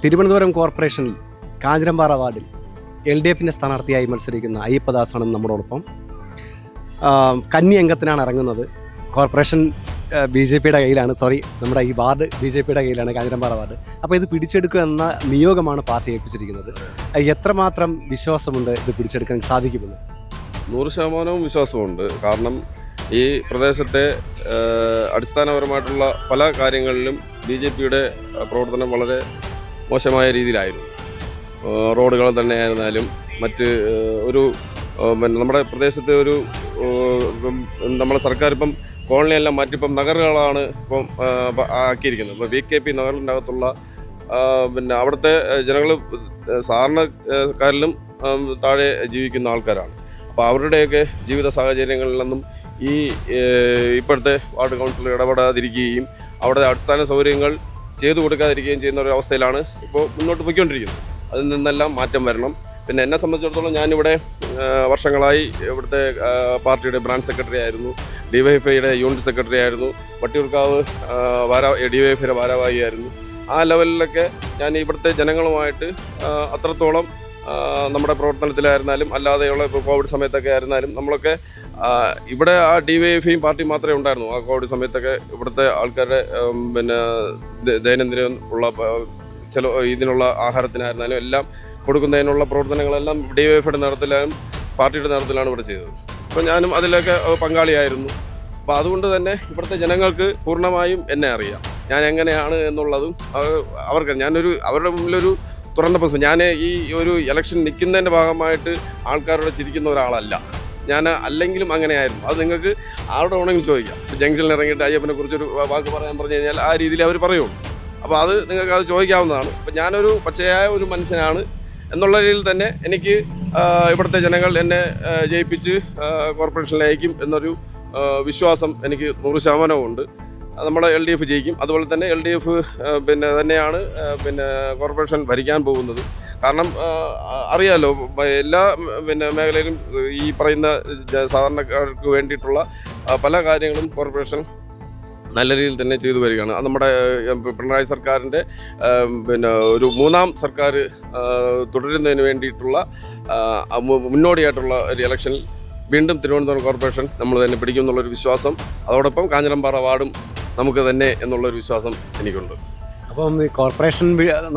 തിരുവനന്തപുരം കോർപ്പറേഷനിൽ കാഞ്ഞിരമ്പാറ വാർഡിൽ LDFിൻ്റെ സ്ഥാനാർത്ഥിയായി മത്സരിക്കുന്ന അയ്യപ്പദാസാണ് നമ്മളോടൊപ്പം. കന്നി അംഗത്തിനാണ് ഇറങ്ങുന്നത്. കോർപ്പറേഷൻ BJPയുടെ കയ്യിലാണ്, നമ്മുടെ ഈ വാർഡ് BJPയുടെ കയ്യിലാണ്, കാഞ്ഞിരമ്പാറ വാർഡ്. അപ്പോൾ ഇത് പിടിച്ചെടുക്കുക എന്ന നിയോഗമാണ് പാർട്ടി ഏൽപ്പിച്ചിരിക്കുന്നത്. എത്രമാത്രം വിശ്വാസമുണ്ട് ഇത് പിടിച്ചെടുക്കാൻ സാധിക്കുമെന്ന്? 100% വിശ്വാസമുണ്ട്. കാരണം ഈ പ്രദേശത്തെ അടിസ്ഥാനപരമായിട്ടുള്ള പല കാര്യങ്ങളിലും BJPയുടെ പ്രവർത്തനം വളരെ മോശമായ രീതിയിലായിരുന്നു. റോഡുകൾ തന്നെയായിരുന്നാലും മറ്റ് നമ്മുടെ പ്രദേശത്തെ നമ്മുടെ സർക്കാർ ഇപ്പം കോളനിയെല്ലാം മാറ്റിപ്പം നഗറുകളാണ് ഇപ്പം ആക്കിയിരിക്കുന്നത്. ഇപ്പോൾ VKP നഗറിൻ്റെ അകത്തുള്ള അവിടുത്തെ ജനങ്ങൾ സാധാരണക്കാരിലും താഴെ ജീവിക്കുന്ന ആൾക്കാരാണ്. അപ്പോൾ അവരുടെയൊക്കെ ജീവിത സാഹചര്യങ്ങളിൽ നിന്നും ഈ ഇപ്പോഴത്തെ വാർഡ് കൗൺസിലർ ഇടപെടാതിരിക്കുകയും അവിടെ അടിസ്ഥാന സൗകര്യങ്ങൾ ചെയ്തു കൊടുക്കാതിരിക്കുകയും ചെയ്യുന്ന ഒരു അവസ്ഥയിലാണ് ഇപ്പോൾ മുന്നോട്ട് പോയിക്കൊണ്ടിരിക്കുന്നത്. അതിൽ നിന്നെല്ലാം മാറ്റം വരണം. പിന്നെ എന്നെ സംബന്ധിച്ചിടത്തോളം ഞാനിവിടെ വർഷങ്ങളായി ഇവിടുത്തെ പാർട്ടിയുടെ ബ്രാഞ്ച് സെക്രട്ടറി ആയിരുന്നു, DYFIയുടെ യൂണിറ്റ് സെക്രട്ടറി ആയിരുന്നു, വട്ടിയൂർക്കാവ് DYFIയുടെ ഭാരവാഹി ആയിരുന്നു. ആ ലെവലിലൊക്കെ ഞാൻ ഇവിടുത്തെ ജനങ്ങളുമായിട്ട് അത്രത്തോളം നമ്മുടെ പ്രവർത്തനത്തിലായിരുന്നാലും അല്ലാതെയുള്ള ഇപ്പോൾ കോവിഡ് സമയത്തൊക്കെ ആയിരുന്നാലും നമ്മളൊക്കെ ഇവിടെ ആ DYFIയും പാർട്ടി മാത്രമേ ഉണ്ടായിരുന്നു. ആ കോവിഡ് സമയത്തൊക്കെ ഇവിടുത്തെ ആൾക്കാരുടെ ദൈനംദിനം ഉള്ള ഇതിനുള്ള ആഹാരത്തിനായിരുന്നാലും എല്ലാം കൊടുക്കുന്നതിനുള്ള പ്രവർത്തനങ്ങളെല്ലാം DYFIയുടെ നേതൃത്വത്തിലും പാർട്ടിയുടെ നേതൃത്വത്തിലാണ് ഇവിടെ ചെയ്തത്. അപ്പോൾ ഞാനും അതിലൊക്കെ പങ്കാളിയായിരുന്നു. അപ്പോൾ അതുകൊണ്ട് തന്നെ ഇവിടുത്തെ ജനങ്ങൾക്ക് പൂർണ്ണമായും എന്നെ അറിയാം, ഞാൻ എങ്ങനെയാണ് എന്നുള്ളതും അവരുടെ മുമ്പിലൊരു തുറന്ന പ്രശ്നം. ഞാൻ ഈ ഒരു ഇലക്ഷൻ നിൽക്കുന്നതിൻ്റെ ഭാഗമായിട്ട് ആൾക്കാരോട് ചിരിക്കുന്ന ഒരാളല്ല ഞാൻ, അല്ലെങ്കിലും അങ്ങനെയായിരുന്നു. അത് നിങ്ങൾക്ക് ആരുടെ വേണമെങ്കിലും ചോദിക്കാം. ജംഗ്ഷനിൽ ഇറങ്ങിയിട്ട് അയ്യപ്പനെ കുറിച്ചൊരു വാക്ക് പറയാൻ പറഞ്ഞു കഴിഞ്ഞാൽ ആ രീതിയിൽ അവർ പറയുള്ളൂ. അപ്പോൾ അത് നിങ്ങൾക്ക് അത് ചോദിക്കാവുന്നതാണ്. അപ്പോൾ ഞാനൊരു പച്ചയായ ഒരു മനുഷ്യനാണ് എന്നുള്ള രീതിയിൽ തന്നെ എനിക്ക് ഇവിടുത്തെ ജനങ്ങൾ എന്നെ ജയിപ്പിച്ച് കോർപ്പറേഷനിൽ അയക്കും എന്നൊരു വിശ്വാസം എനിക്ക് 100% ഉണ്ട്. നമ്മുടെ LDF ജയിക്കും. അതുപോലെ തന്നെ LDF തന്നെയാണ് കോർപ്പറേഷൻ ഭരിക്കാൻ പോകുന്നത്. കാരണം അറിയാലോ, എല്ലാ മേഖലയിലും ഈ പറയുന്ന സാധാരണക്കാർക്ക് വേണ്ടിയിട്ടുള്ള പല കാര്യങ്ങളും കോർപ്പറേഷൻ നല്ല രീതിയിൽ തന്നെ ചെയ്തു വരികയാണ്. അത് നമ്മുടെ പിണറായി സർക്കാരിൻ്റെ ഒരു 3ാം സർക്കാർ തുടരുന്നതിന് വേണ്ടിയിട്ടുള്ള മുന്നോടിയായിട്ടുള്ള ഒരു ഇലക്ഷനിൽ വീണ്ടും തിരുവനന്തപുരം കോർപ്പറേഷൻ നമ്മൾ തന്നെ പിടിക്കും എന്നുള്ളൊരു വിശ്വാസം, അതോടൊപ്പം കാഞ്ഞിരമ്പാറ വാർഡും നമുക്ക് തന്നെ എന്നുള്ളൊരു വിശ്വാസം എനിക്കുണ്ട്. അപ്പം കോർപ്പറേഷൻ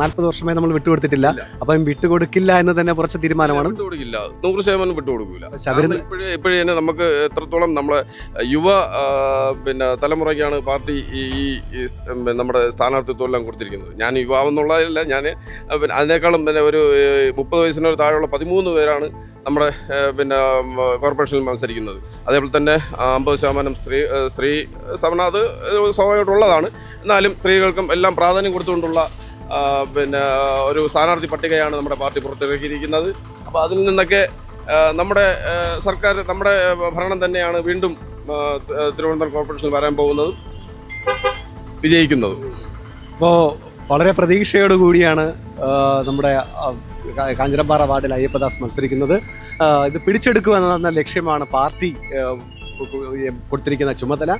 40 വർഷമായി നമ്മൾ വിട്ടുകൊടുത്തിട്ടില്ല. അപ്പം വിട്ടുകൊടുക്കില്ല എന്ന് തന്നെ കുറച്ച് തീരുമാനമാണ്. വിട്ടുകൊടുക്കില്ല, 100% വിട്ടുകൊടുക്കില്ല. ഇപ്പോഴേ തന്നെ നമുക്ക് എത്രത്തോളം നമ്മളെ യുവ തലമുറയ്ക്കാണ് പാർട്ടി ഈ നമ്മുടെ സ്ഥാനാർത്ഥിത്വം എല്ലാം കൊടുത്തിരിക്കുന്നത്. ഞാൻ യുവാവെന്നുള്ളതല്ല, ഞാൻ അതിനേക്കാളും ഒരു 30 വയസ്സിന് താഴെയുള്ള 13 പേരാണ് നമ്മുടെ കോർപ്പറേഷനിൽ മത്സരിക്കുന്നത്. അതേപോലെ തന്നെ 50% സ്ത്രീ സമന, അത് സ്വാഭാവികമായിട്ടുള്ളതാണ്. എന്നാലും സ്ത്രീകൾക്കും എല്ലാം പ്രാധാന്യം കൊടുത്തുകൊണ്ടുള്ള ഒരു സ്ഥാനാർത്ഥി പട്ടികയാണ് നമ്മുടെ പാർട്ടി പുറത്തിറക്കിയിരിക്കുന്നത്. അപ്പോൾ അതിൽ നിന്നൊക്കെ നമ്മുടെ സർക്കാർ, നമ്മുടെ ഭരണം തന്നെയാണ് വീണ്ടും തിരുവനന്തപുരം കോർപ്പറേഷനിൽ വരാൻ പോകുന്നതും വിജയിക്കുന്നതും. അപ്പോൾ വളരെ പ്രതീക്ഷയോടുകൂടിയാണ് നമ്മുടെ കാഞ്ഞിരമ്പാറ വാർഡിൽ അയ്യപ്പദാസ് മത്സരിക്കുന്നത്. ഇത് പിടിച്ചെടുക്കുക എന്ന ലക്ഷ്യമാണ് പാർട്ടി കൊടുത്തിരിക്കുന്ന ചുമതല.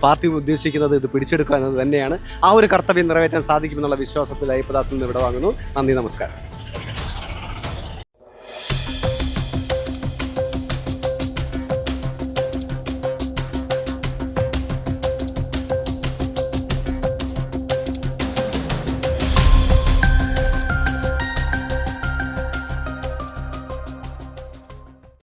പാർട്ടി ഉദ്ദേശിക്കുന്നത് ഇത് പിടിച്ചെടുക്കുക എന്നത് തന്നെയാണ്. ആ ഒരു കർത്തവ്യം നിറവേറ്റാൻ സാധിക്കുമെന്നുള്ള വിശ്വാസത്തിൽ അയ്യപ്പദാസിൽ നിന്ന് വിടവാങ്ങുന്നു. നന്ദി, നമസ്കാരം.